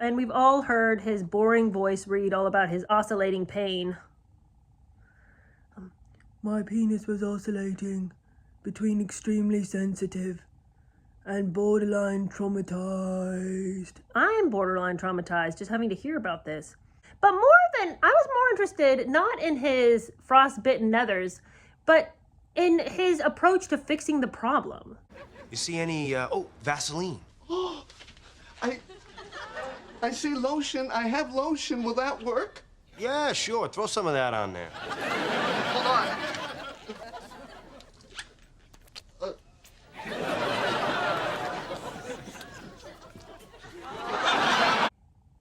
And we've all heard his boring voice read all about his oscillating pain. My penis was oscillating between extremely sensitive and borderline traumatized. I'm borderline traumatized just having to hear about this. But I was more interested not in his frostbitten nethers, but in his approach to fixing the problem. You see any, Vaseline? I see lotion. I have lotion. Will that work? Yeah, sure. Throw some of that on there. Hold on.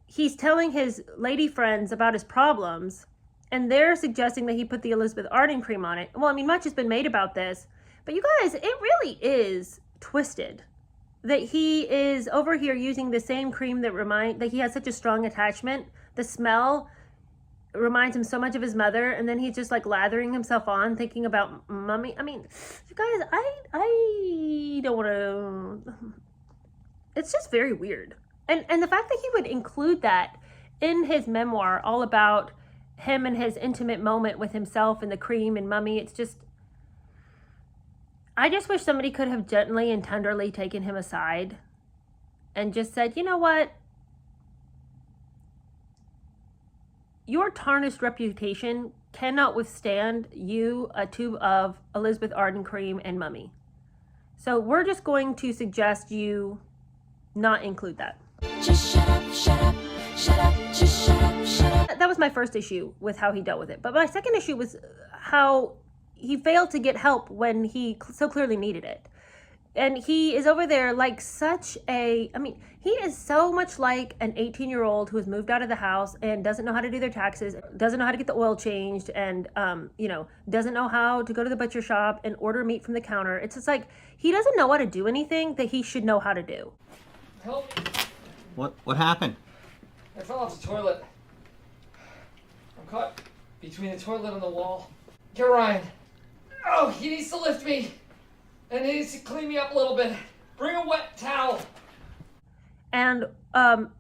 He's telling his lady friends about his problems, and they're suggesting that he put the Elizabeth Arden cream on it. Well, I mean, much has been made about this, but you guys, it really is twisted that he is over here using the same cream that he has such a strong attachment. The smell reminds him so much of his mother, and then he's just like lathering himself on, thinking about Mummy. I mean, you guys, I don't want to. It's just very weird. And the fact that he would include that in his memoir, all about him and his intimate moment with himself and the cream and Mummy, it's just, I just wish somebody could have gently and tenderly taken him aside and just said, you know what? Your tarnished reputation cannot withstand a tube of Elizabeth Arden cream and Mummy. So we're just going to suggest you not include that. Just shut up, shut up, shut up, just shut up, shut up. That was my first issue with how he dealt with it. But my second issue was how he failed to get help when he so clearly needed it. And he is over there like he is so much like an 18-year-old who has moved out of the house and doesn't know how to do their taxes, doesn't know how to get the oil changed, and, doesn't know how to go to the butcher shop and order meat from the counter. It's just like, he doesn't know how to do anything that he should know how to do. Help. What happened? I fell off the toilet. I'm caught between the toilet and the wall. Get Ryan. Oh, he needs to lift me. And he needs to clean me up a little bit. Bring a wet towel. And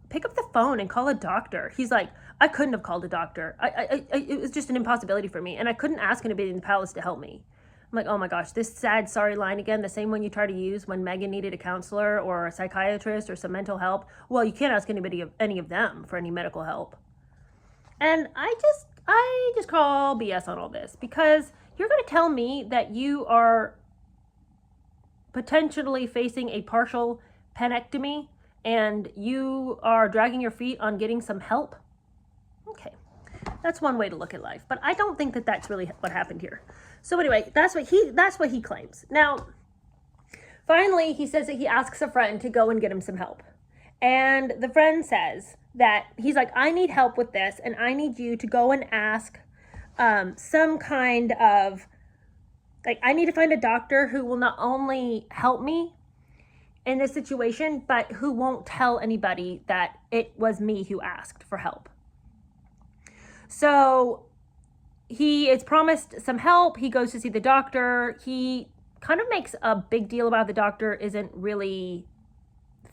pick up the phone and call a doctor. He's like, I couldn't have called a doctor. It was just an impossibility for me. And I couldn't ask anybody in the palace to help me. I'm like, oh my gosh, this sad, sorry line again, the same one you try to use when Meghan needed a counselor or a psychiatrist or some mental help. Well, you can't ask any of them for any medical help. And I just call BS on all this, because you're going to tell me that you are potentially facing a partial penectomy and you are dragging your feet on getting some help. Okay, that's one way to look at life, but I don't think that that's really what happened here. So anyway, that's what he claims. Now, finally, he says that he asks a friend to go and get him some help. And the friend says that he's like, I need help with this, and I need you to go and ask some kind of, like, I need to find a doctor who will not only help me in this situation, but who won't tell anybody that it was me who asked for help. So he is promised some help. He goes to see the doctor. He kind of makes a big deal about the doctor isn't really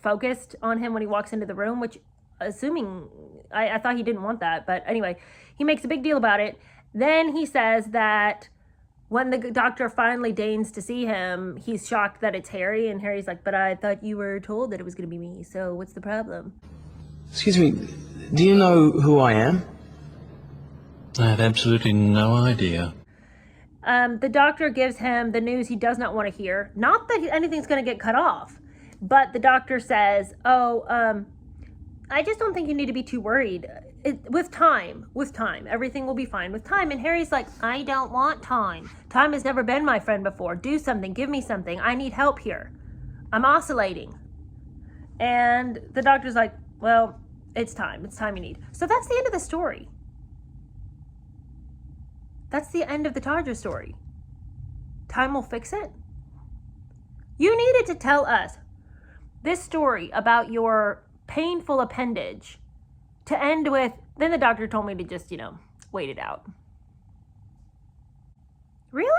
focused on him when he walks into the room, which I thought he didn't want that. But anyway, he makes a big deal about it. Then he says that when the doctor finally deigns to see him, he's shocked that it's Harry. And Harry's like, but I thought you were told that it was going to be me. So what's the problem? Excuse me, do you know who I am? I have absolutely no idea. The doctor gives him the news he does not want to hear. Not that anything's going to get cut off, but the doctor says, I just don't think you need to be too worried. With time, everything will be fine with time. And Harry's like, I don't want time. Time has never been my friend before. Do something. Give me something. I need help here. I'm oscillating. And the doctor's like, well, it's time. It's time you need. So that's the end of the story. That's the end of the Tadra story. Time will fix it. You needed to tell us this story about your painful appendage to end with, then the doctor told me to just, wait it out. Really?